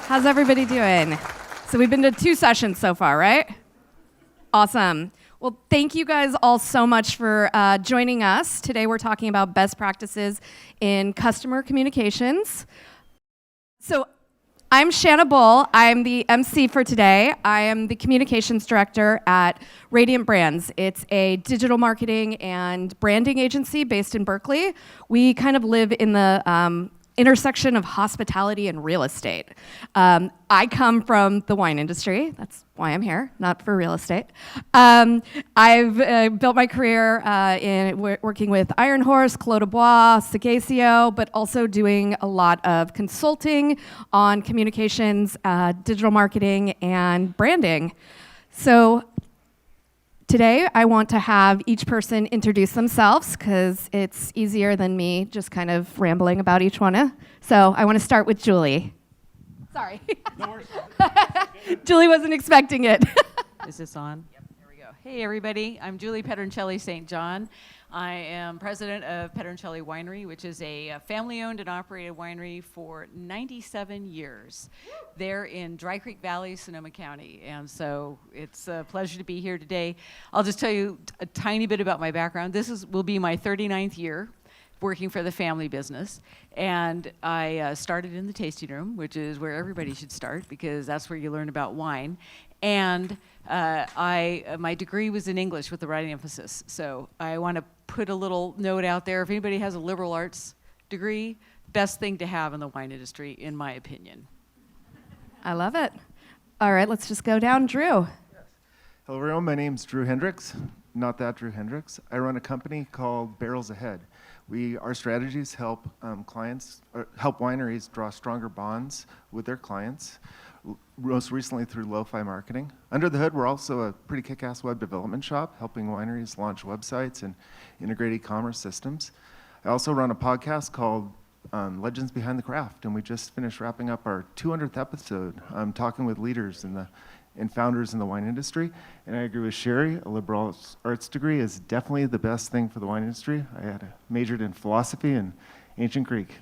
How's everybody doing? So we've been to 2 sessions so far, right? Awesome. Well, thank you guys all so much for joining us. Today we're talking about best practices in customer communications. So I'm Shanna Bull. I'm the MC for today. I am the communications director at Radiant Brands. It's a digital marketing and branding agency based in Berkeley. We kind of live in the intersection of hospitality and real estate. I come from the wine industry. That's why I'm here, not for real estate. I've built my career in working with Iron Horse, Clos de Bois, Sagacio, but also doing a lot of consulting on communications, digital marketing, and branding. So today, I want to have each person introduce themselves because it's easier than me just kind of rambling about each one. So I want to start with Julie. Sorry. No worries. Julie wasn't expecting it. Is this on? Yep, there we go. Hey, everybody. I'm Julie Pedroncelli St. John. I am president of Pedroncelli Winery, which is a family-owned and operated winery for 97 years. They're in Dry Creek Valley, Sonoma County, and so it's a pleasure to be here today. I'll just tell you a tiny bit about my background. This will be my 39th year working for the family business, and I started in the tasting room, which is where everybody should start because that's where you learn about wine. And my degree was in English with a writing emphasis. So I want to put a little note out there. If anybody has a liberal arts degree, best thing to have in the wine industry, in my opinion. I love it. All right, let's just go down. Drew. Yes. Hello, everyone. My name's Drew Hendricks. Not that Drew Hendricks. I run a company called Barrels Ahead. Our strategies help help wineries draw stronger bonds with their clients, most recently through lo-fi marketing. Under the hood, we're also a pretty kick-ass web development shop, helping wineries launch websites and integrate e-commerce systems. I also run a podcast called Legends Behind the Craft, and we just finished wrapping up our 200th episode, talking with leaders and founders in the wine industry. And I agree with Sherry, a liberal arts degree is definitely the best thing for the wine industry. I majored in philosophy and ancient Greek.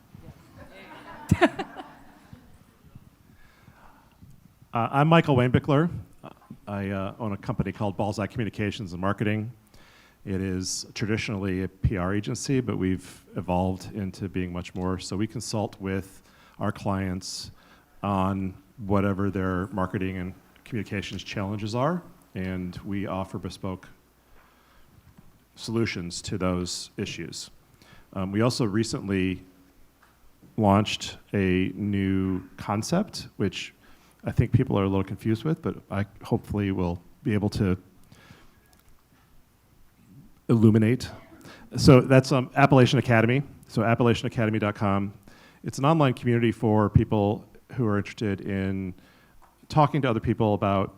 I'm Michael Wainbickler. I own a company called Balzac Communications and Marketing. It is traditionally a PR agency, but we've evolved into being much more. So we consult with our clients on whatever their marketing and communications challenges are, and we offer bespoke solutions to those issues. We also recently launched a new concept, which I think people are a little confused with, but I hopefully will be able to illuminate. So that's Appalachian Academy, so AppalachianAcademy.com. It's an online community for people who are interested in talking to other people about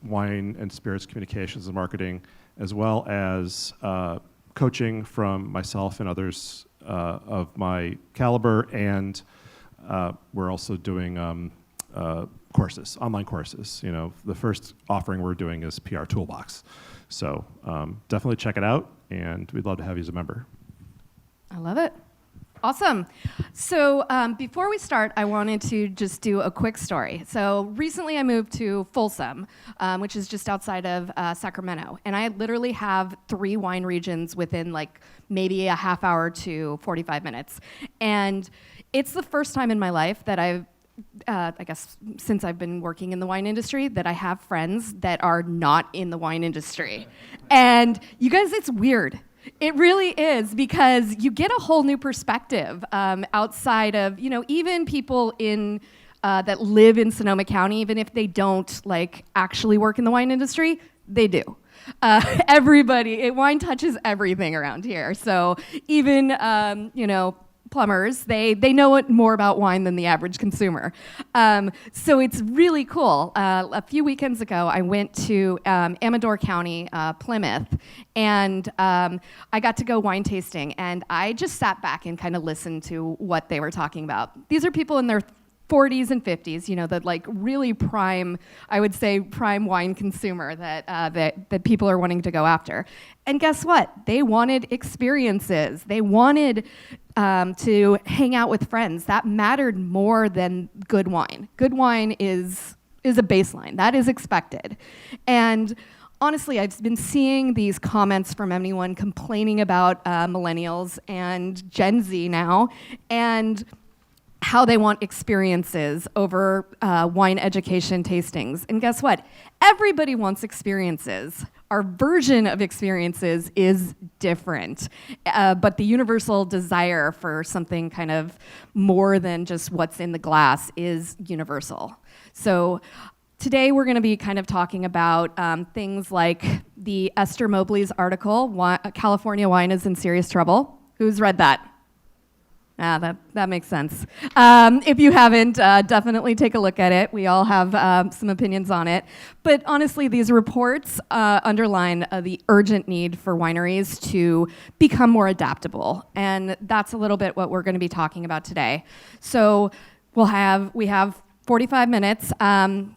wine and spirits communications and marketing, as well as coaching from myself and others of my caliber, and we're also doing courses, online courses. You know, the first offering we're doing is PR Toolbox. So definitely check it out, and we'd love to have you as a member. I love it. Awesome. So before we start, I wanted to just do a quick story. So recently I moved to Folsom, which is just outside of Sacramento. And I literally have 3 wine regions within like maybe a half hour to 45 minutes. And it's the first time in my life that I guess since I've been working in the wine industry, that I have friends that are not in the wine industry. And you guys, it's weird. It really is, because you get a whole new perspective outside of, you know, even people in that live in Sonoma County, even if they don't like actually work in the wine industry, they do. Wine touches everything around here. So even, you know, plumbers, they know more about wine than the average consumer. So it's really cool. A few weekends ago, I went to Amador County, Plymouth, and I got to go wine tasting, and I just sat back and kind of listened to what they were talking about. These are people in their 40s and 50s, the like really prime, I would say prime wine consumer that people are wanting to go after. And guess what? They wanted experiences. They wanted to hang out with friends. That mattered more than good wine. Good wine is a baseline. That is expected. And honestly, I've been seeing these comments from anyone complaining about millennials and Gen Z now, and how they want experiences over wine education tastings. And guess what? Everybody wants experiences. Our version of experiences is different, but the universal desire for something kind of more than just what's in the glass is universal. So today we're going to be kind of talking about things like the Esther Mobley's article, California Wine is in Serious Trouble. Who's read that? That makes sense. If you haven't, definitely take a look at it. We all have some opinions on it. But honestly, these reports underline the urgent need for wineries to become more adaptable. And that's a little bit what we're going to be talking about today. So we have 45 minutes.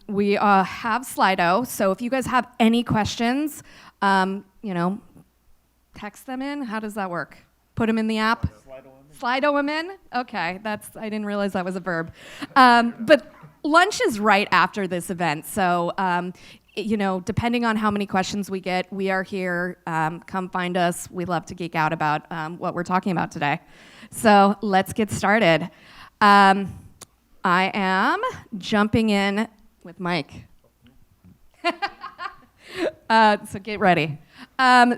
We have Slido. So if you guys have any questions, text them in. How does that work? Put them in the app? Slido them in? Okay, I didn't realize that was a verb. But lunch is right after this event, so depending on how many questions we get, we are here. Come find us. We love to geek out about what we're talking about today. So let's get started. I am jumping in with Mike. So get ready.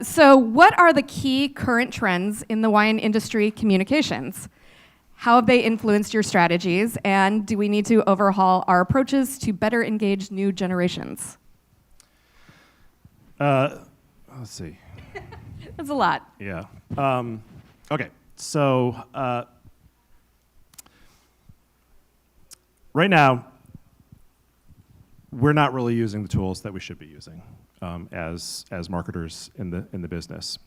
So what are the key current trends in the wine industry communications? How have they influenced your strategies? And do we need to overhaul our approaches to better engage new generations? Let's see. That's a lot. Yeah. Okay. So right now, we're not really using the tools that we should be using as marketers in the business,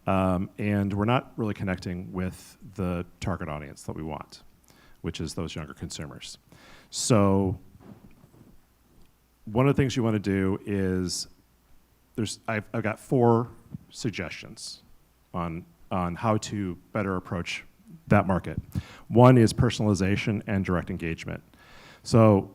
and we're not really connecting with the target audience that we want, which is those younger consumers. So one of the things you want to do is I've got 4 suggestions on how to better approach that market. One is personalization and direct engagement. So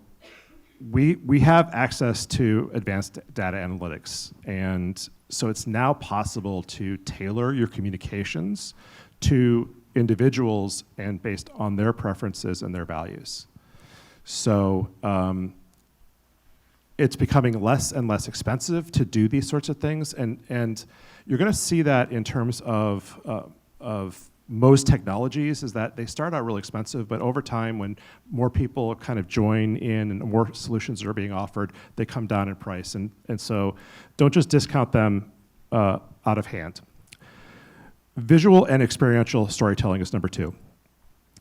we have access to advanced data analytics, and so it's now possible to tailor your communications to individuals and based on their preferences and their values. So it's becoming less and less expensive to do these sorts of things, and you're going to see that in terms of most technologies, is that they start out really expensive, but over time, when more people kind of join in and more solutions are being offered, they come down in price. And so don't just discount them out of hand. Visual and experiential storytelling is number 2.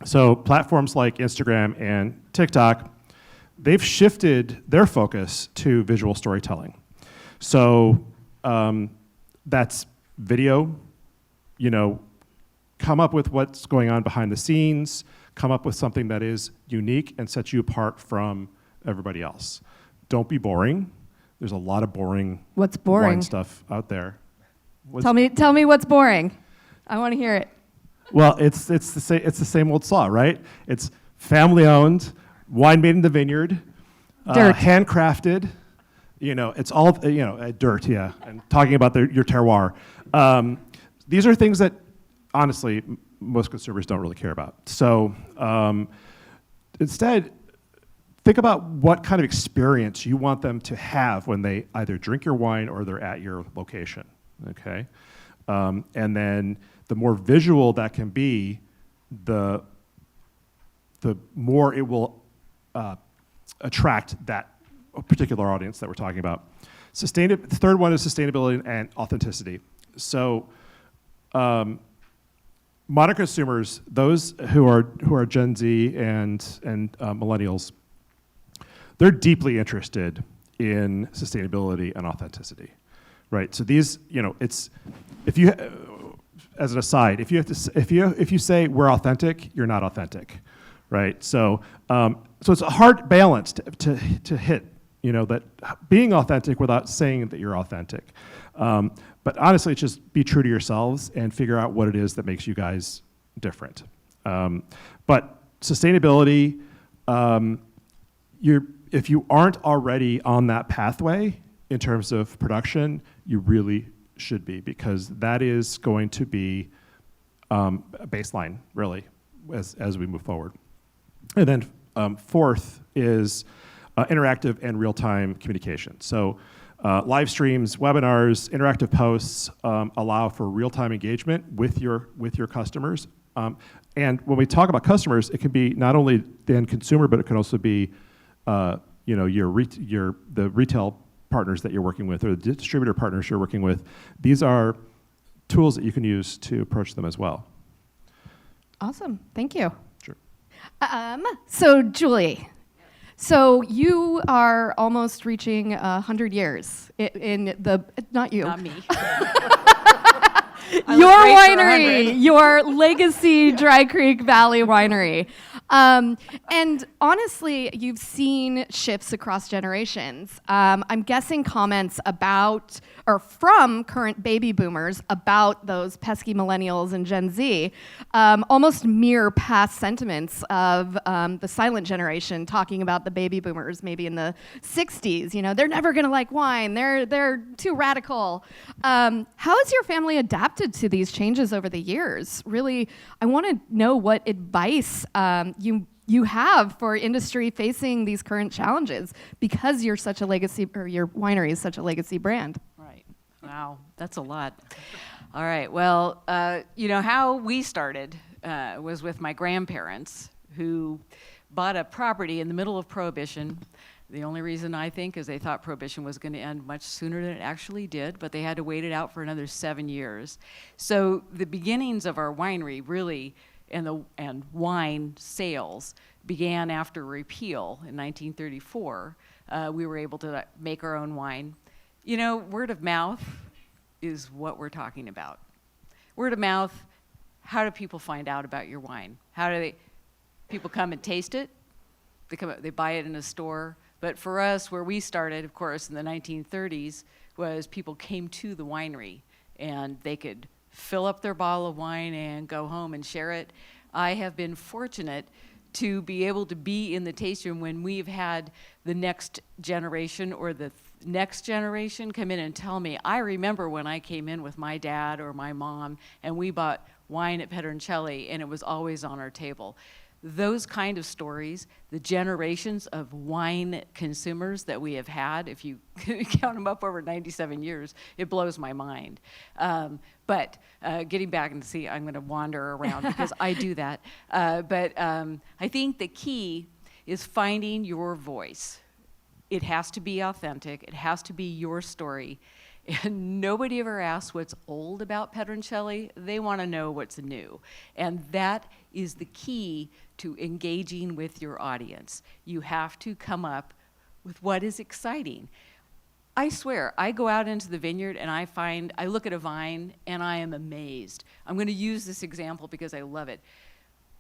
So platforms like Instagram and TikTok, they've shifted their focus to visual storytelling. So that's video, come up with what's going on behind the scenes, come up with something that is unique and sets you apart from everybody else. Don't be boring. There's a lot of boring wine stuff out there. Tell me what's boring. I want to hear it. Well, it's the same old saw, right? It's family owned, wine made in the vineyard, handcrafted. It's all dirt, yeah. And talking about your terroir. These are things that honestly, most consumers don't really care about. So instead, think about what kind of experience you want them to have when they either drink your wine or they're at your location, okay? And then the more visual that can be, the more it will attract that particular audience that we're talking about. The third one is sustainability and authenticity. So modern consumers, those who are Gen Z and millennials, they're deeply interested in sustainability and authenticity, right? So these, it's as an aside, if you say we're authentic, you're not authentic, right? So so it's a hard balance to hit, that being authentic without saying that you're authentic. But honestly, just be true to yourselves and figure out what it is that makes you guys different. But sustainability, if you aren't already on that pathway in terms of production, you really should be, because that is going to be a baseline, really, as we move forward. And then fourth is interactive and real-time communication. So live streams, webinars, interactive posts allow for real-time engagement with your customers. And when we talk about customers, it can be not only the end consumer, but it can also be the retail partners that you're working with, or the distributor partners you're working with. These are tools that you can use to approach them as well. Awesome. Thank you. Sure. So Julie, so you are almost reaching 100 years in the, not you. Not me. Your winery, your legacy Dry Creek Valley winery. And honestly, you've seen shifts across generations. I'm guessing comments about, or from current baby boomers about those pesky millennials and Gen Z, almost mirror past sentiments of the silent generation talking about the baby boomers maybe in the 60s. They're never gonna like wine, they're too radical. How has your family adapted to these changes over the years? Really, I wanna know what advice you have for industry facing these current challenges, because you're such a legacy, or your winery is such a legacy brand. Right. Wow, that's a lot. All right. Well, how we started was with my grandparents, who bought a property in the middle of Prohibition. The only reason, I think, is they thought Prohibition was going to end much sooner than it actually did, but they had to wait it out for another 7 years. So the beginnings of our winery really, and wine sales, began after repeal in 1934. We were able to make our own wine. Word of mouth is what we're talking about. Word of mouth, how do people find out about your wine? People come and taste it, they buy it in a store. But for us, where we started, of course, in the 1930s, was people came to the winery and they could fill up their bottle of wine and go home and share it. I have been fortunate to be able to be in the tasting room when we've had the next generation or the next generation come in and tell me, I remember when I came in with my dad or my mom and we bought wine at Pedroncelli and it was always on our table. Those kind of stories, the generations of wine consumers that we have had, if you count them up over 97 years, it blows my mind. But getting back and see, I'm going to wander around because I do that. But I think the key is finding your voice. It has to be authentic. It has to be your story. And nobody ever asks what's old about Pedroncelli. They want to know what's new. And that is the key to engaging with your audience. You have to come up with what is exciting. I swear, I go out into the vineyard and I look at a vine and I am amazed. I'm going to use this example because I love it.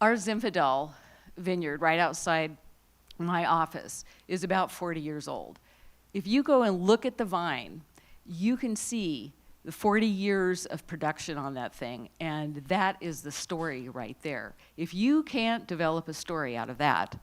Our Zinfandel vineyard right outside my office is about 40 years old. If you go and look at the vine, you can see the 40 years of production on that thing, and that is the story right there. If you can't develop a story out of that,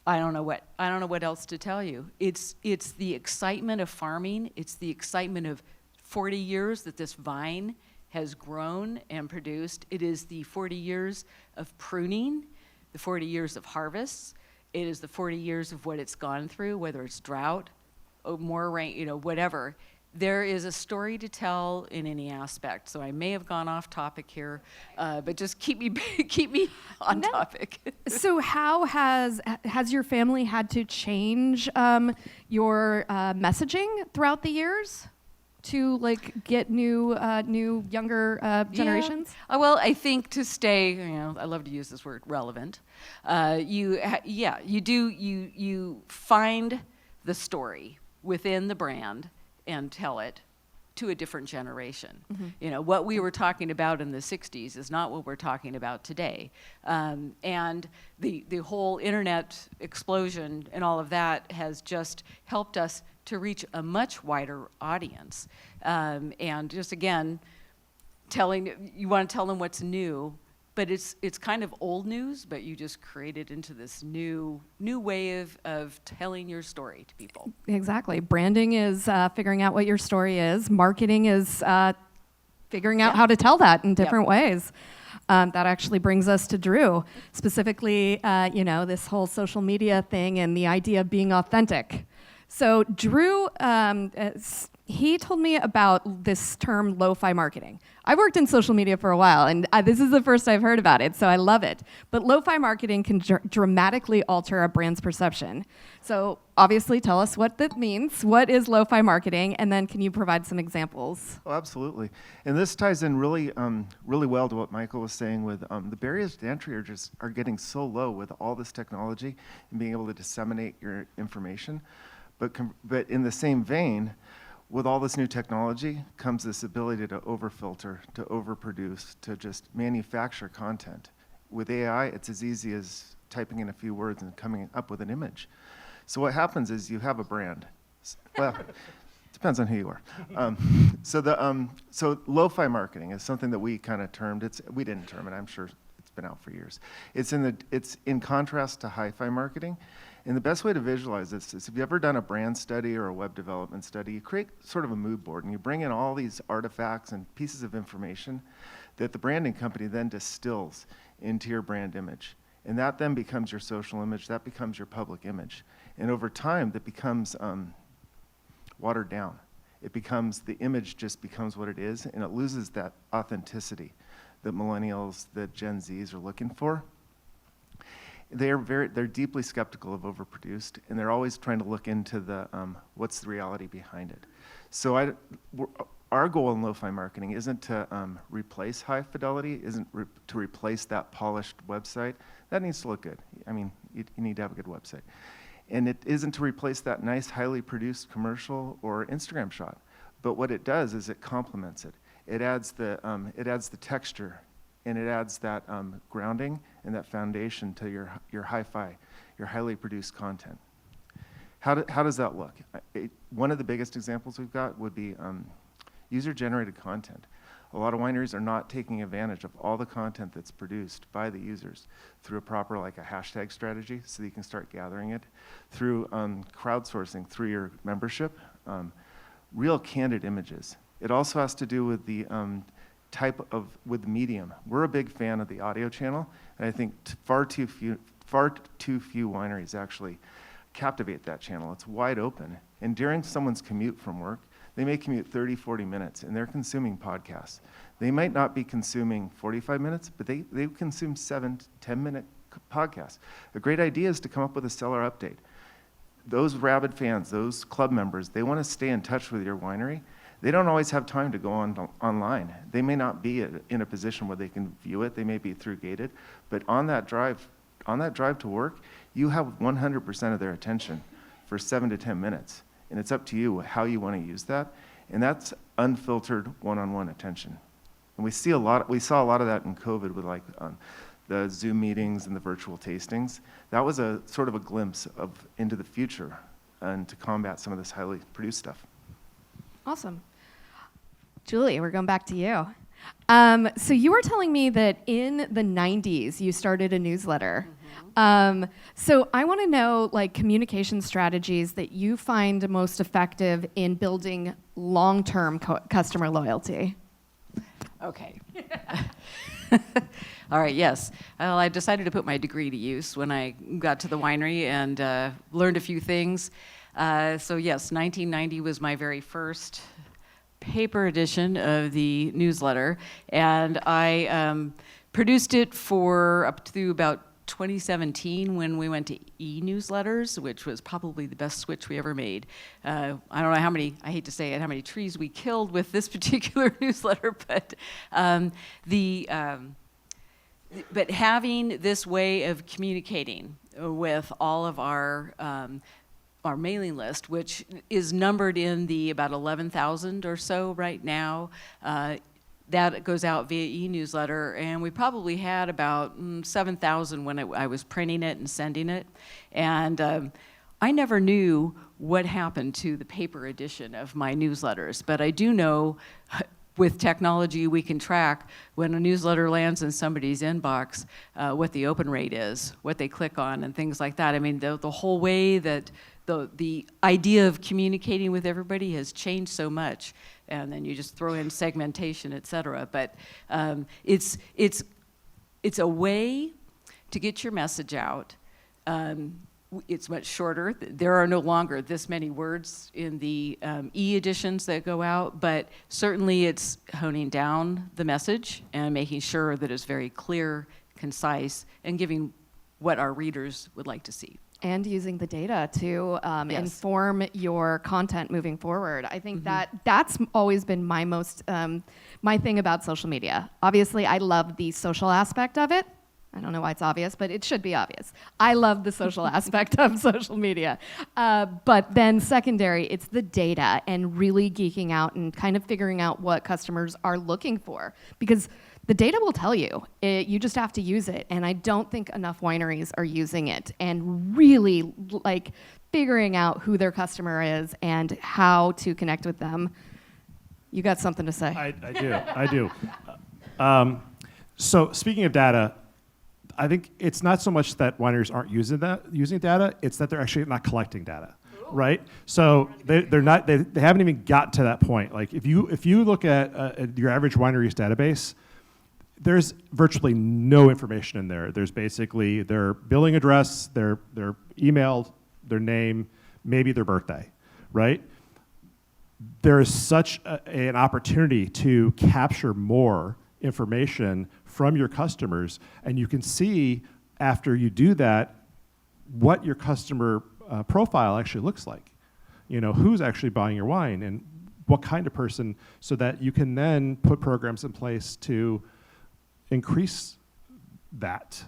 I don't know what else to tell you. It's the excitement of farming. It's the excitement of 40 years that this vine has grown and produced. It is the 40 years of pruning, the 40 years of harvests. It is the 40 years of what it's gone through, whether it's drought, more rain, whatever. There is a story to tell in any aspect. So I may have gone off topic here, but just keep me on topic. So how has your family had to change your messaging throughout the years to get new younger generations? Yeah. Well, I think to stay, I love to use this word, relevant. You find the story within the brand and tell it to a different generation. You know, what we were talking about in the 60s is not what we're talking about today. And the whole internet explosion and all of that has just helped us to reach a much wider audience. And just again, you want to tell them what's new, but it's kind of old news, but you just create it into this new way of telling your story to people. Exactly. Branding is figuring out what your story is. Marketing is figuring out how to tell that in different ways. That actually brings us to Drew, specifically, this whole social media thing and the idea of being authentic. So Drew, he told me about this term lo-fi marketing. I've worked in social media for a while, and this is the first I've heard about it, so I love it. But lo-fi marketing can dramatically alter a brand's perception. So obviously tell us what that means. What is lo-fi marketing? And then can you provide some examples? Oh, absolutely. And this ties in really well to what Michael was saying with the barriers to entry are getting so low with all this technology and being able to disseminate your information. But in the same vein, with all this new technology comes this ability to overfilter, to overproduce, to just manufacture content. With AI, it's as easy as typing in a few words and coming up with an image. So what happens is you have a brand. Well, depends on who you are. So lo-fi marketing is something that we kind of termed. We didn't term it. I'm sure it's been out for years. It's in contrast to hi-fi marketing. And the best way to visualize this is if you've ever done a brand study or a web development study, you create sort of a mood board and you bring in all these artifacts and pieces of information that the branding company then distills into your brand image. And that then becomes your social image, that becomes your public image. And over time, that becomes watered down. The image just becomes what it is, and it loses that authenticity that millennials, that Gen Zs are looking for. They're deeply skeptical of overproduced, and they're always trying to look into the what's the reality behind it. So our goal in lo-fi marketing isn't to replace high fidelity, isn't to replace that polished website. That needs to look good. I mean, you need to have a good website. And it isn't to replace that nice, highly produced commercial or Instagram shot. But what it does is it complements it. It adds the texture, and it adds that grounding and that foundation to your hi-fi, your highly produced content. How does that look? One of the biggest examples we've got would be user-generated content. A lot of wineries are not taking advantage of all the content that's produced by the users through a proper, like a hashtag strategy, so that you can start gathering it, through crowdsourcing, through your membership, real candid images. It also has to do with the with the medium. We're a big fan of the audio channel, and I think far too few wineries actually captivate that channel. It's wide open, and during someone's commute from work, they may commute 30, 40 minutes, and they're consuming podcasts. They might not be consuming 45 minutes, but they consume 7 to 10-minute podcasts. A great idea is to come up with a seller update. Those rabid fans, those club members, they want to stay in touch with your winery. They don't always have time to go online. They may not be in a position where they can view it. They may be through gated, but on that drive to work, you have 100% of their attention for 7 to 10 minutes. And it's up to you how you want to use that. And that's unfiltered one-on-one attention. And we saw a lot of that in COVID with the Zoom meetings and the virtual tastings. That was a sort of a glimpse into the future and to combat some of this highly produced stuff. Awesome. Julie, we're going back to you. So you were telling me that in the 90s, you started a newsletter. So I want to know communication strategies that you find most effective in building long-term customer loyalty. Okay. All right, yes. Well, I decided to put my degree to use when I got to the winery and learned a few things. So yes, 1990 was my very first paper edition of the newsletter, and I produced it for up to about 2017 when we went to e-newsletters, which was probably the best switch we ever made. I don't know how many, I hate to say it, how many trees we killed with this particular newsletter, but but having this way of communicating with all of our our mailing list, which is numbered in the about 11,000 or so right now. That goes out via e-newsletter, and we probably had about 7,000 when I was printing it and sending it. And I never knew what happened to the paper edition of my newsletters, but I do know with technology we can track when a newsletter lands in somebody's inbox, what the open rate is, what they click on, and things like that. I mean, the whole way that the idea of communicating with everybody has changed so much, and then you just throw in segmentation, et cetera. But it's a way to get your message out. It's much shorter. There are no longer this many words in the e-editions that go out, but certainly it's honing down the message and making sure that it's very clear, concise, and giving what our readers would like to see. And using the data to Yes. inform your content moving forward. I think that's always been my my thing about social media. Obviously, I love the social aspect of it. I don't know why it's obvious, but it should be obvious. I love the social aspect of social media. But then secondary, it's the data and really geeking out and kind of figuring out what customers are looking for. Because the data will tell you. You just have to use it. And I don't think enough wineries are using it and really like figuring out who their customer is and how to connect with them. You got something to say? I do. So speaking of data, I think it's not so much that wineries aren't using data, it's that they're actually not collecting data, right? So they haven't even gotten to that point. Like if you look at your average winery's database, there's virtually no information in there. There's basically their billing address, their email, their name, maybe their birthday, right? There is such an opportunity to capture more information from your customers, and you can see after you do that what your customer profile actually looks like. You know, who's actually buying your wine and what kind of person, so that you can then put programs in place to increase that,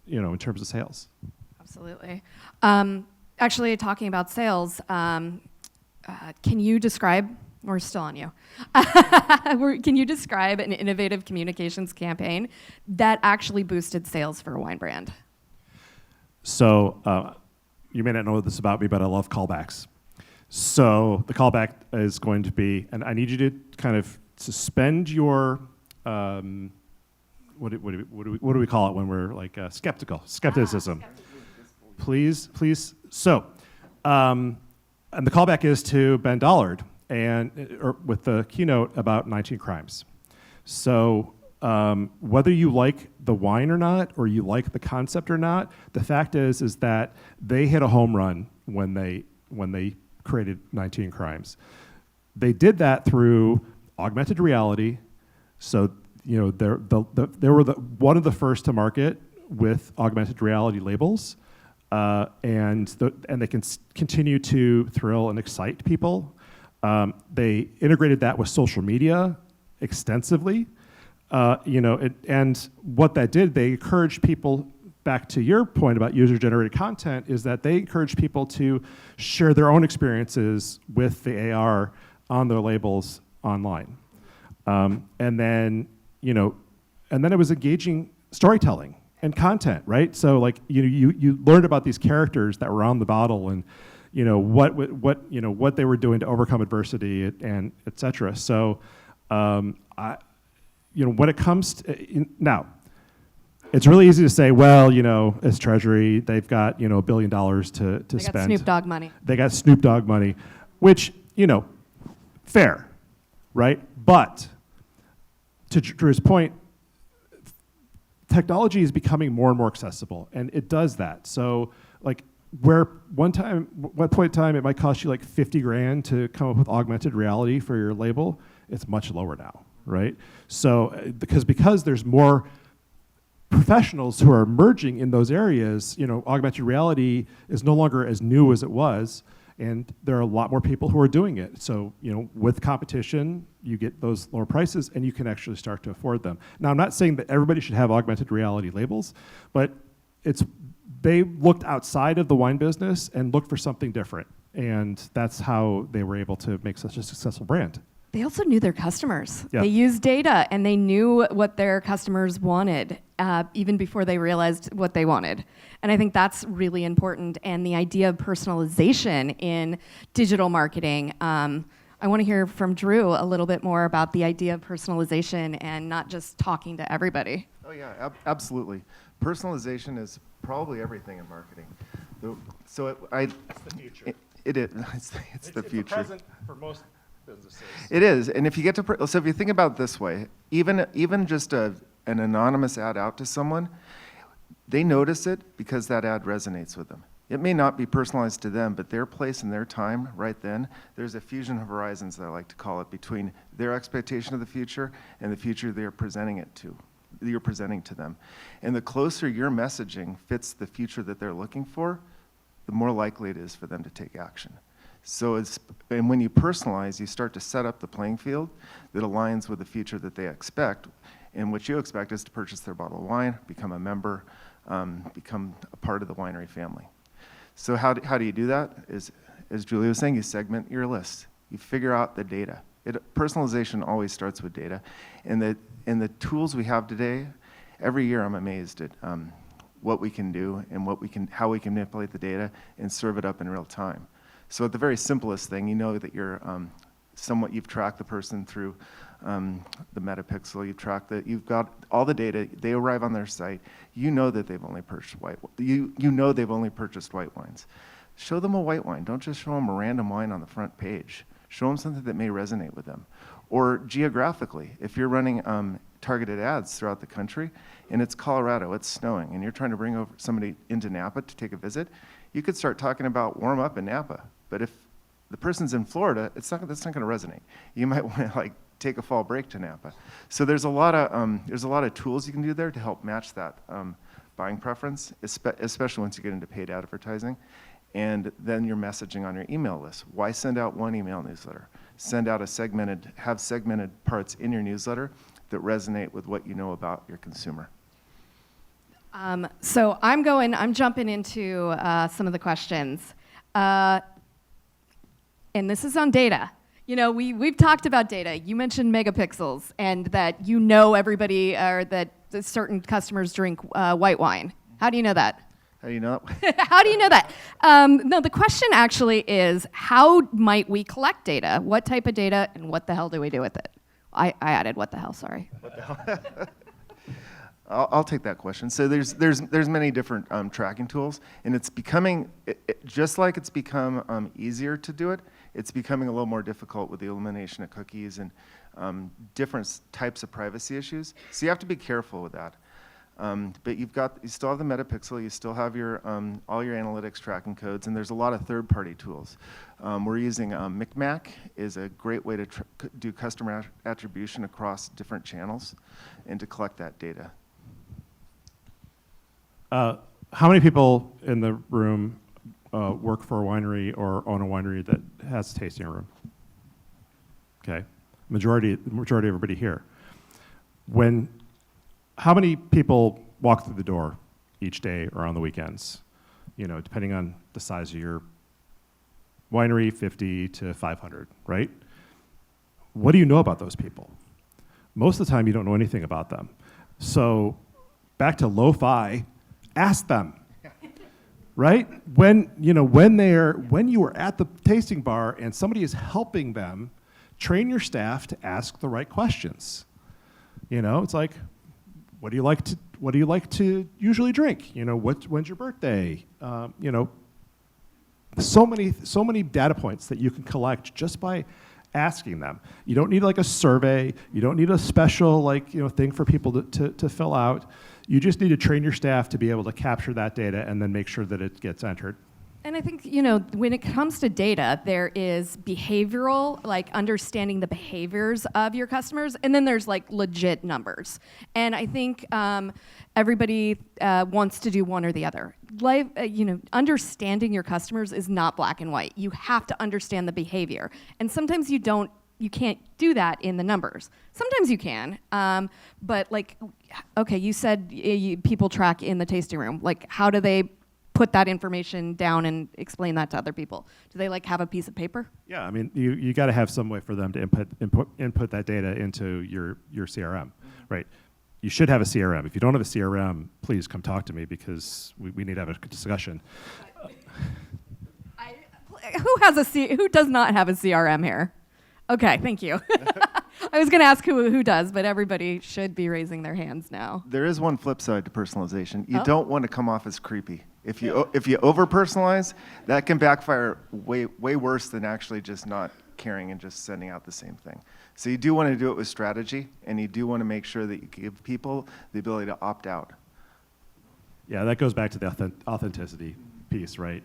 you know, in terms of sales. Absolutely. Actually, talking about sales, can you describe, we're still on you, can you describe an innovative communications campaign that actually boosted sales for a wine brand? So you may not know this about me, but I love callbacks. So the callback is going to be, and I need you to kind of suspend your, what do we call it when we're like skepticism. Please. So, and the callback is to Ben Dollard, or with the keynote about 19 crimes. So whether you like the wine or not, or you like the concept or not, the fact is that they hit a home run when they created 19 crimes. They did that through augmented reality. So you know they were one of the first to market with augmented reality labels, and they can continue to thrill and excite people. They integrated that with social media extensively, and what that did, they encouraged people, back to your point about user-generated content, is that they encouraged people to share their own experiences with the AR on their labels online. And then it was engaging storytelling and content, right? So like you learned about these characters that were on the bottle, and what they were doing to overcome adversity, and et cetera. So when it comes to now, it's really easy to say, well, as Treasury, they've got $1 billion to spend. They got Snoop Dogg money. They got Snoop Dogg money, which fair, right? But to Drew's point, technology is becoming more and more accessible, and it does that. So like where one point in time it might cost you like 50 grand to come up with augmented reality for your label, it's much lower now, right? So because there's more professionals who are emerging in those areas, augmented reality is no longer as new as it was, and there are a lot more people who are doing it. So, with competition, you get those lower prices, and you can actually start to afford them. Now, I'm not saying that everybody should have augmented reality labels, but it's they looked outside of the wine business and looked for something different. And that's how they were able to make such a successful brand. They also knew their customers. Yeah. They used data, and they knew what their customers wanted, even before they realized what they wanted. And I think that's really important. And the idea of personalization in digital marketing, I want to hear from Drew a little bit more about the idea of personalization and not just talking to everybody. Oh yeah, absolutely. Personalization is probably everything in marketing. That's the future. It is. It's the future. It's the present for most businesses. It is, and if you get to so if you think about it this way, even just an anonymous ad out to someone, they notice it because that ad resonates with them. It may not be personalized to them, but their place and their time right then, there's a fusion of horizons that I like to call it between their expectation of the future and the future you're presenting to them. And the closer your messaging fits the future that they're looking for, the more likely it is for them to take action. So and when you personalize, you start to set up the playing field that aligns with the future that they expect. And what you expect is to purchase their bottle of wine, become a member, become a part of the winery family. So how do you do that? As Julie was saying, you segment your list. You figure out the data. Personalization always starts with data. And the tools we have today, every year I'm amazed at what we can do and how we can manipulate the data and serve it up in real time. So at the very simplest thing, you know that you're you've tracked the person through the metapixel, you've got all the data, they arrive on their site, you know that they've only purchased they've only purchased white wines. Show them a white wine, don't just show them a random wine on the front page. Show them something that may resonate with them. Or geographically, if you're running targeted ads throughout the country, and it's Colorado, it's snowing, and you're trying to bring over somebody into Napa to take a visit, you could start talking about warm up in Napa. But if the person's in Florida, that's not going to resonate. You might want to take a fall break to Napa. So there's a lot of tools you can do there to help match that buying preference, especially once you get into paid advertising. And then your messaging on your email list. Why send out one email newsletter? Send out have segmented parts in your newsletter that resonate with what you know about your consumer. So I'm jumping into some of the questions. And this is on data. You know, we've talked about data. You mentioned megapixels and that you know everybody or that certain customers drink white wine. How do you know that? How do you know? How do you know that? No, the question actually is, how might we collect data? What type of data, and what the hell do we do with it? I added what the hell, sorry. What the hell? I'll take that question. So there's many different tracking tools, and it's becoming, just like it's become easier to do it, it's becoming a little more difficult with the elimination of cookies and different types of privacy issues. So you have to be careful with that. But you still have the metapixel, you still have your all your analytics tracking codes, and there's a lot of third-party tools. We're using HipMaps is a great way to do customer attribution across different channels and to collect that data. How many people in the room work for a winery or own a winery that has a tasting room? Okay, majority of everybody here. How many people walk through the door each day or on the weekends? You know, depending on the size of your winery, 50 to 500, right? What do you know about those people? Most of the time, you don't know anything about them. So back to lo-fi, ask them, right? When you are at the tasting bar and somebody is helping them, train your staff to ask the right questions. You know, it's like, what do you like to usually drink? You know, when's your birthday? You know, so many data points that you can collect just by asking them. You don't need like a survey. You don't need a special thing for people to fill out. You just need to train your staff to be able to capture that data and then make sure that it gets entered. And I think, you know, when it comes to data, there is behavioral, like understanding the behaviors of your customers, and then there's like legit numbers. And I think everybody wants to do one or the other. Understanding your customers is not black and white. You have to understand the behavior. And sometimes you can't do that in the numbers. Sometimes you can, but okay, you said people track in the tasting room. Like, how do they put that information down and explain that to other people? Do they like have a piece of paper? Yeah, I mean, you got to have some way for them to input that data into your CRM, right? You should have a CRM. If you don't have a CRM, please come talk to me because we need to have a discussion. Who does not have a CRM here? Okay, thank you. I was going to ask who does, but everybody should be raising their hands now. There is one flip side to personalization. You Oh. don't want to come off as creepy. If you over personalize, that can backfire way worse than actually just not caring and just sending out the same thing. So you do want to do it with strategy, and you do want to make sure that you give people the ability to opt out. Yeah, that goes back to the authenticity piece, right?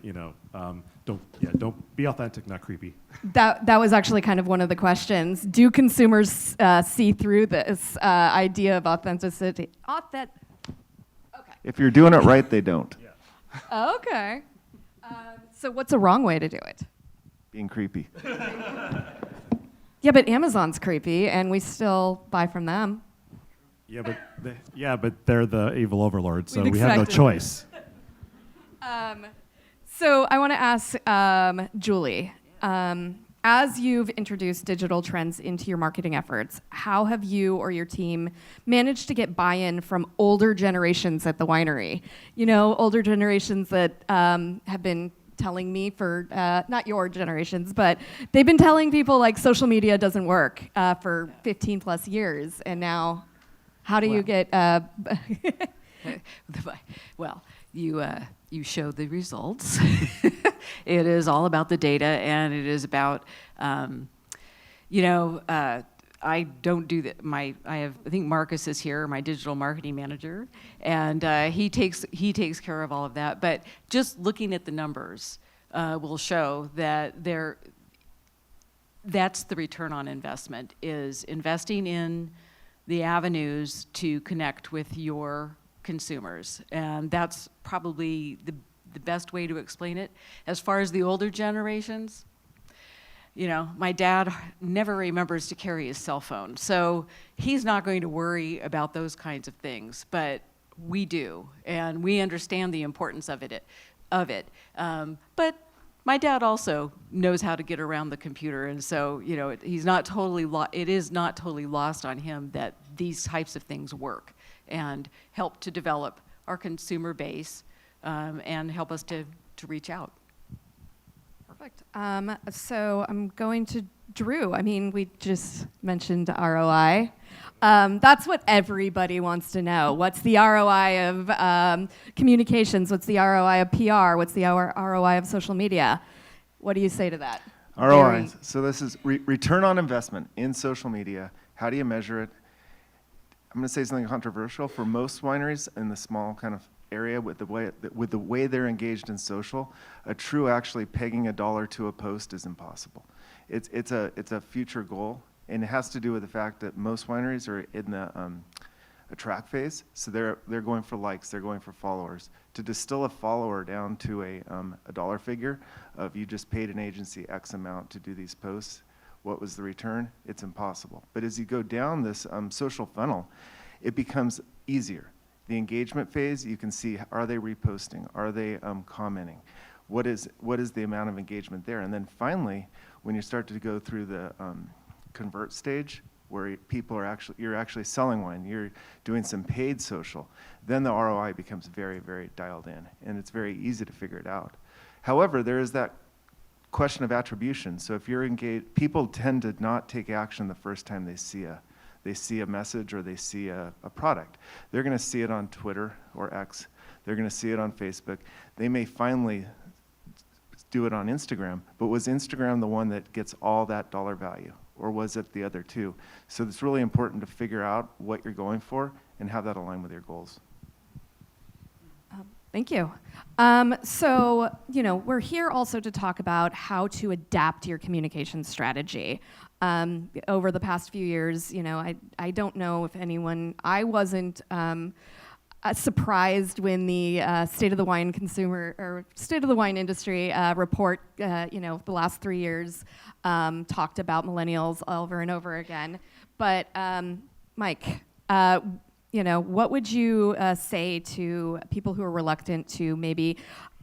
Don't be authentic, not creepy. That was actually kind of one of the questions. Do consumers see through this idea of authenticity? Okay. If you're doing it right, they don't. Okay. So what's a wrong way to do it? Being creepy. Yeah, but Amazon's creepy, and we still buy from them. Yeah, but they're the evil overlords, so We'd we have no expect it. choice. So I want to ask Julie, as you've introduced digital trends into your marketing efforts, how have you or your team managed to get buy-in from older generations at the winery? You know, older generations that have been telling me for, not your generations, but they've been telling people like social media doesn't work for 15 plus years. And now, how do you get... Well, you show the results. It is all about the data, and it is about, I don't do that. I think Marcus is here, my digital marketing manager, and he takes care of all of that. But just looking at the numbers will show that that's the return on investment, is investing in the avenues to connect with your consumers. And that's probably the best way to explain it. As far as the older generations, my dad never remembers to carry his cell phone, so he's not going to worry about those kinds of things, but we do, and we understand the importance of it. But my dad also knows how to get around the computer, and so he's not totally it is not totally lost on him that these types of things work and help to develop our consumer base and help us to reach out. Perfect. So I'm going to Drew. I mean, we just mentioned ROI. That's what everybody wants to know. What's the ROI of communications? What's the ROI of PR? What's the ROI of social media? What do you say to that? ROI. So this is return on investment in social media. How do you measure it? I'm going to say something controversial. For most wineries in the small kind of area with the way they're engaged in social, a true actually pegging a dollar to a post is impossible. It's a future goal, and it has to do with the fact that most wineries are in the attract phase, so they're going for likes, they're going for followers. To distill a follower down to a dollar figure of you just paid an agency X amount to do these posts, what was the return? It's impossible. But as you go down this social funnel, it becomes easier. The engagement phase, you can see, are they reposting? Are they commenting? What is the amount of engagement there? And then finally, when you start to go through the convert stage, where you're actually selling wine, you're doing some paid social, then the ROI becomes very, very dialed in, and it's very easy to figure it out. However, there is that question of attribution. So if you're engaged, people tend to not take action the first time they see a message or they see a product. They're going to see it on Twitter or X. They're going to see it on Facebook. They may finally do it on Instagram, but was Instagram the one that gets all that dollar value, or was it the other two? So it's really important to figure out what you're going for and have that align with your goals. Thank you. So, we're here also to talk about how to adapt your communication strategy. Over the past few years, I don't know if I wasn't surprised when the State of the Wine Consumer or State of the Wine Industry report, the last 3 years talked about millennials over and over again. But Mike, what would you say to people who are reluctant to maybe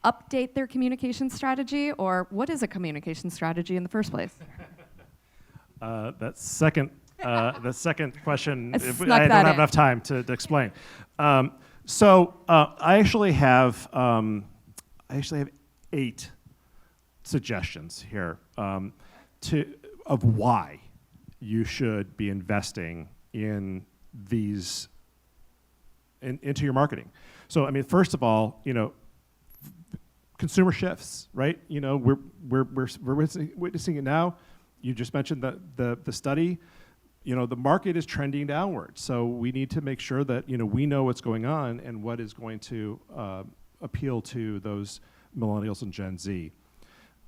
update their communication strategy, or what is a communication strategy in the first place? The second question, I I snuck don't that have in. enough time to explain. I actually have 8 suggestions here of why you should be investing in these into your marketing. So I mean, first of all, consumer shifts, right? We're witnessing it now. You just mentioned the study. The market is trending downward, so we need to make sure that we know what's going on and what is going to appeal to those millennials and Gen Z.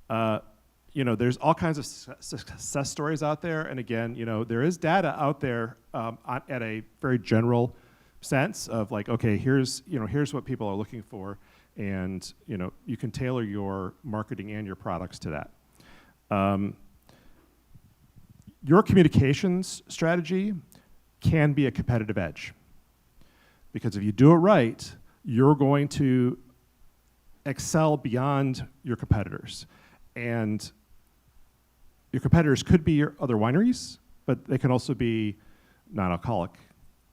There's all kinds of success stories out there, and again, there is data out there at a very general sense of like, okay, here's what people are looking for, and you can tailor your marketing and your products to that. Your communications strategy can be a competitive edge, because if you do it right, you're going to excel beyond your competitors. And your competitors could be your other wineries, but they can also be non-alcoholic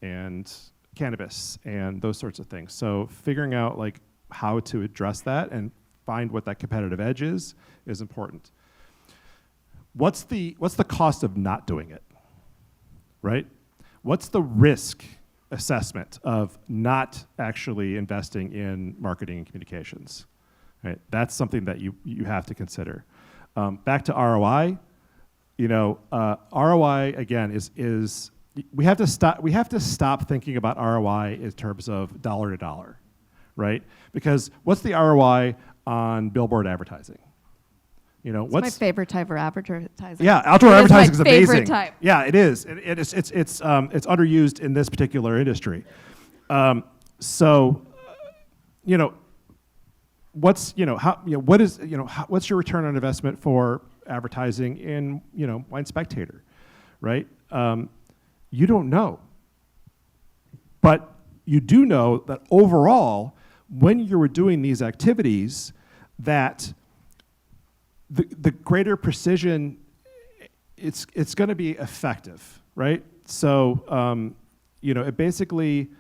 and cannabis and those sorts of things. So figuring out like how to address that and find what that competitive edge is important. What's the cost of not doing it, right? What's the risk assessment of not actually investing in marketing and communications, right? That's something that you have to consider. Back to ROI, ROI again is we have to stop thinking about ROI in terms of dollar to dollar, right? Because what's the ROI on billboard advertising? It's my favorite type of advertising. Yeah, outdoor advertising is amazing. Favorite type. Yeah, it is. It's underused in this particular industry. What's your return on investment for advertising in Wine Spectator, right? You don't know, but you do know that overall, when you were doing these activities, that the greater precision, it's going to be effective, right? So, it basically,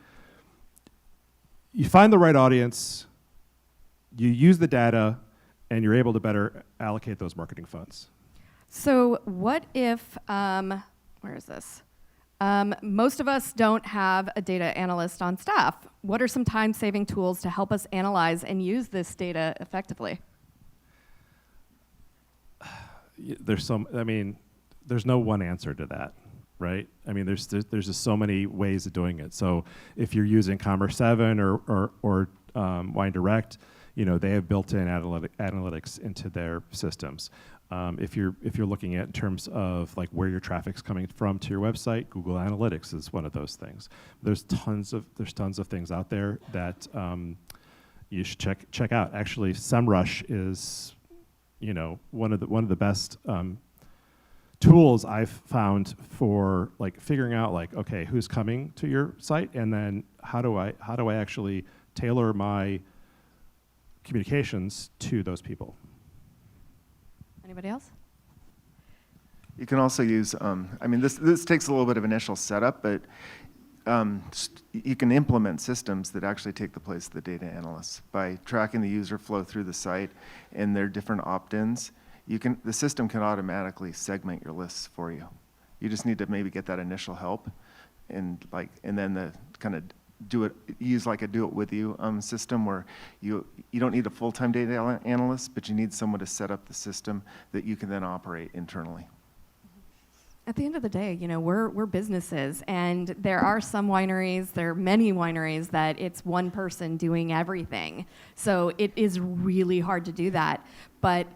you find the right audience, you use the data, and you're able to better allocate those marketing funds. So what if, where is this? Most of us don't have a data analyst on staff. What are some time-saving tools to help us analyze and use this data effectively? There's no one answer to that, right? I mean, there's just so many ways of doing it. So if you're using Commerce 7 or Wine Direct, they have built-in analytics into their systems. If you're looking at in terms of like where your traffic's coming from to your website, Google Analytics is one of those things. There's tons of things out there that you should check out. Actually, SEMrush is one of the best tools I've found for like figuring out like, okay, who's coming to your site, and then how do I actually tailor my communications to those people. Anybody else? You can also use, this takes a little bit of initial setup, but you can implement systems that actually take the place of the data analysts by tracking the user flow through the site and their different opt-ins. The system can automatically segment your lists for you. You just need to maybe get that initial help, and then use like a do it with you system where you don't need a full-time data analyst, but you need someone to set up the system that you can then operate internally. At the end of the day, we're businesses, and there are many wineries that it's one person doing everything. So it is really hard to do that, but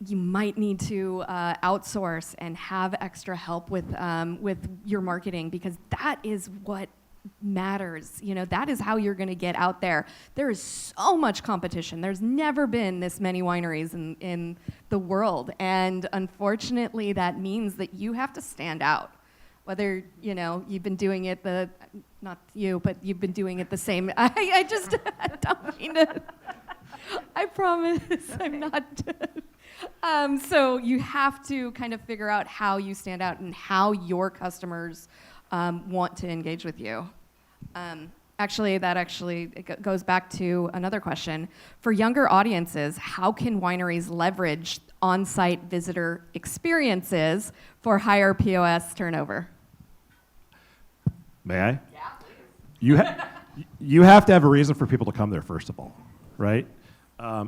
you might need to outsource and have extra help with your marketing, because that is what matters. That is how you're going to get out there. There is so much competition. There's never been this many wineries in the world, and unfortunately that means that you have to stand out. Whether you've been doing it you've been doing it the same. I don't mean to. I promise I'm not done. So you have to kind of figure out how you stand out and how your customers want to engage with you. It goes back to another question. For younger audiences, how can wineries leverage on-site visitor experiences for higher POS turnover? May I? Yeah, please. You have to have a reason for people to come there, first of all, right?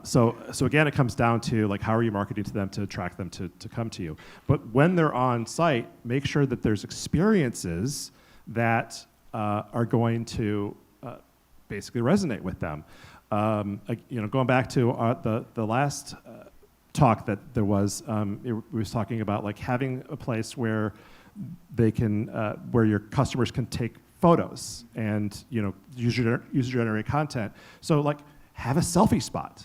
So again, it comes down to like, how are you marketing to them to attract them to come to you? But when they're on site, make sure that there's experiences that are going to basically resonate with them. Going back to the last talk that there was, it was talking about like having a place where they can, where your customers can take photos and user-generated content. So like, have a selfie spot.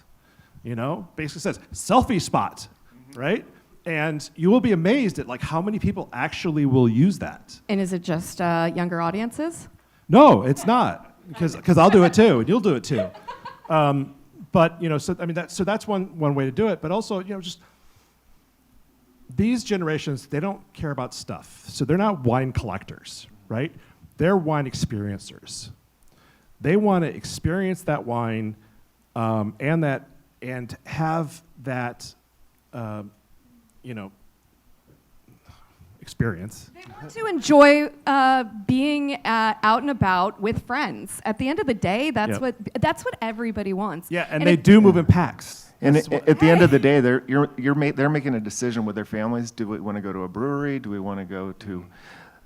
Basically says selfie spot, right? And you will be amazed at like how many people actually will use that. And is it just younger audiences? No, it's not, because I'll do it too, and you'll do it too. But that's one way to do it. But also, just these generations, they don't care about stuff. So they're not wine collectors, right? They're wine experiencers. They want to experience that wine and have that experience. They want to enjoy being out and about with friends. At the end of the day, that's what everybody wants. Yeah, and they do move in packs. And at the end of the day, they're making a decision with their families. Do we want to go to a brewery? Do we want to go to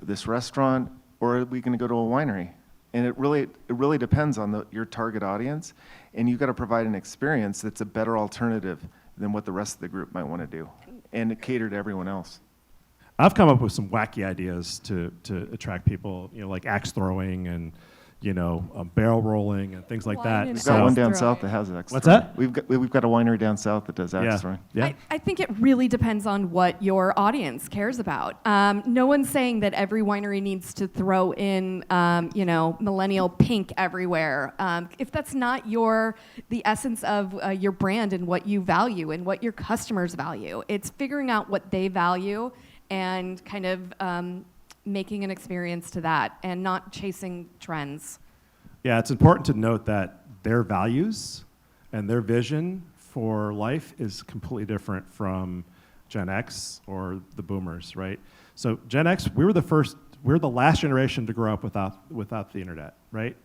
this restaurant? Or are we going to go to a winery? And it really depends on your target audience. And you've got to provide an experience that's a better alternative than what the rest of the group might want to do, and cater to everyone else. I've come up with some wacky ideas to attract people, like axe throwing and barrel rolling and things like that. We've got one down south that has axe. What's that? We've got a winery down south that does axe throwing. Yeah. I think it really depends on what your audience cares about. No one's saying that every winery needs to throw in, millennial pink everywhere. If that's not the essence of your brand and what you value and what your customers value, it's figuring out what they value and kind of making an experience to that and not chasing trends. Yeah, it's important to note that their values and their vision for life is completely different from Gen X or the boomers, right? So Gen X, we were the last generation to grow up without the internet, right?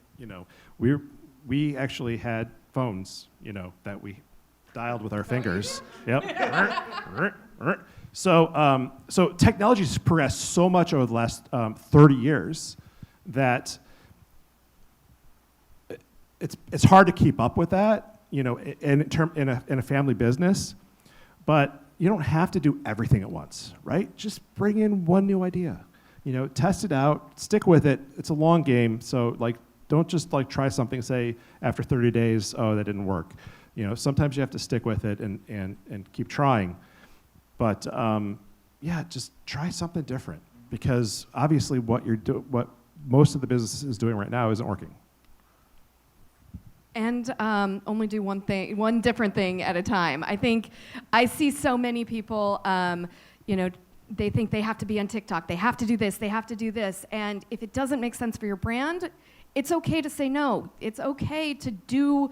We actually had phones, that we dialed with our fingers. Yep. So technology's progressed so much over the last 30 years that it's hard to keep up with that, in a family business. But you don't have to do everything at once, right? Just bring in one new idea, test it out, stick with it. It's a long game, so don't just try something, say after 30 days, oh, that didn't work. Sometimes you have to stick with it and keep trying. But just try something different, because obviously what most of the business is doing right now isn't working. And only do one different thing at a time. I think I see so many people, they think they have to be on TikTok, they have to do this, they have to do this. And if it doesn't make sense for your brand, it's okay to say no. It's okay to do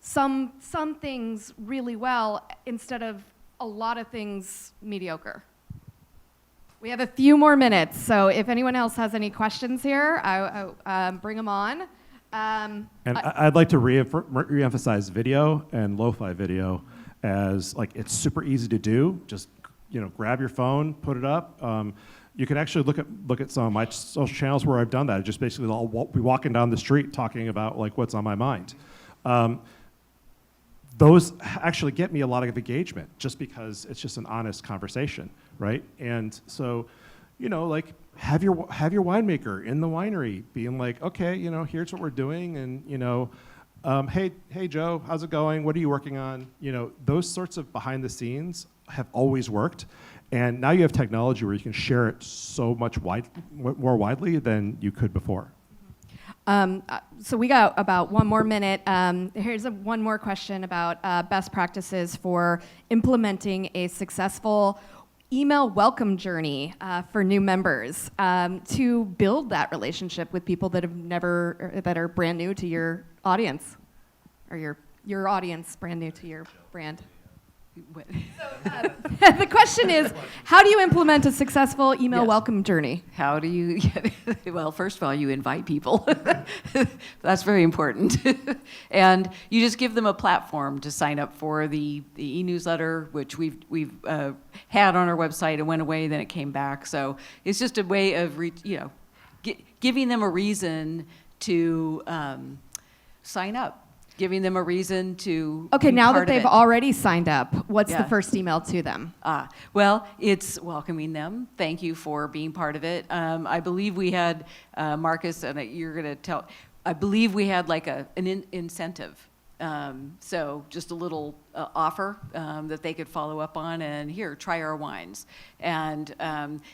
some things really well instead of a lot of things mediocre. We have a few more minutes, so if anyone else has any questions here, I bring them on. I'd like to re-emphasize video and lo-fi video as it's super easy to do. Just grab your phone, put it up. You can actually look at some of my social channels where I've done that. Just basically I'll be walking down the street talking about what's on my mind. Those actually get me a lot of engagement just because it's just an honest conversation, right? And so, have your winemaker in the winery being like, okay, here's what we're doing, and hey Joe, how's it going? What are you working on? Those sorts of behind the scenes have always worked, and now you have technology where you can share it so much more widely than you could before. So we got about one more minute. Here's one more question about best practices for implementing a successful email welcome journey for new members to build that relationship with people that have never, that are brand new to your audience, or your audience brand new to your brand. The question is, how do you implement a successful email Yes. welcome journey? How do you, well, first of all, you invite people. That's very important. And you just give them a platform to sign up for the e-newsletter, which we've had on our website. It went away, then it came back. So it's just a way of, giving them a reason to sign up. Giving them a reason to Okay, be now that part of they've it. already signed up, what's the Yeah. first email to them? Well, it's welcoming them. Thank you for being part of it. I believe we had, Marcus, and you're going to tell, I believe we had like an incentive. So just a little offer that they could follow up on, and here, try our wines. And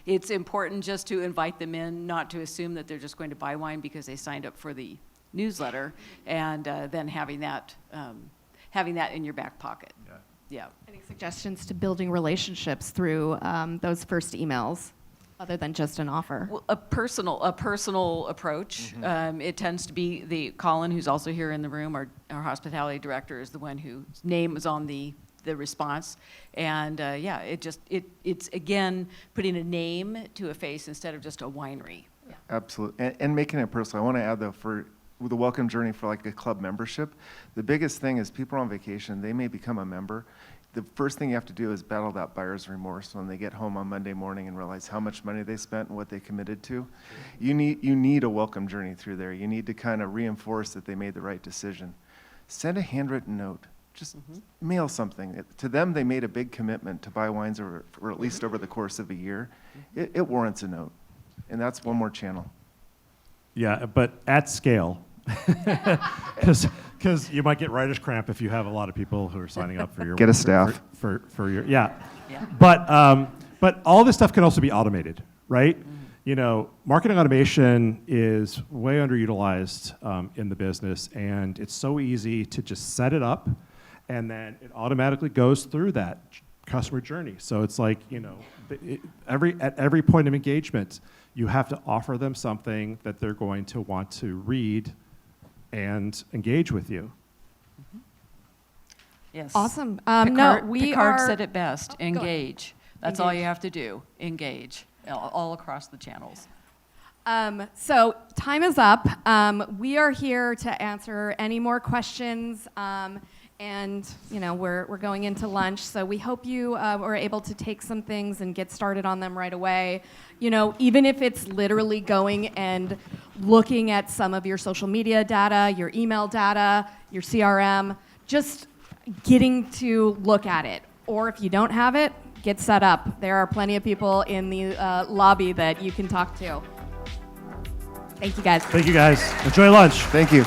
it's important just to invite them in, not to assume that they're just going to buy wine because they signed up for the newsletter, and then having that in your back pocket. Yeah. Any suggestions to building relationships through those first emails, other than just an offer? Well, a personal approach. It tends to be Colin, who's also here in the room, our hospitality director, is the one whose name is on the response. And it's again putting a name to a face instead of just a winery. Yeah. Absolutely, and making it personal. I want to add though, for the welcome journey for like a club membership, the biggest thing is people are on vacation, they may become a member. The first thing you have to do is battle that buyer's remorse when they get home on Monday morning and realize how much money they spent and what they committed to. You need a welcome journey through there. You need to kind of reinforce that they made the right decision. Send a handwritten note. Just mail something. To them, they made a big commitment to buy wines or at least over the course of a year. It warrants a note. And that's one more channel. Yeah, but at scale, because you might get writer's cramp if you have a lot of people who are signing up for your Get a staff. for your yeah. Yeah. But all this stuff can also be automated, right? You know, marketing automation is way underutilized in the business, and it's so easy to just set it up, and then it automatically goes through that customer journey. So it's like, you know, at every point of engagement, you have to offer them something that they're going to want to read and engage with you. Yes. Awesome. Picard said it best. go ahead. Engage. That's all you Engage. have to do. Engage all across the channels. So time is up. We are here to answer any more questions, and you know we're going into lunch. So we hope you were able to take some things and get started on them right away. You know, even if it's literally going and looking at some of your social media data, your email data, your CRM, just getting to look at it. Or if you don't have it, get set up. There are plenty of people in the lobby that you can talk to. Thank you, guys. Thank you, guys. Enjoy lunch. Thank you.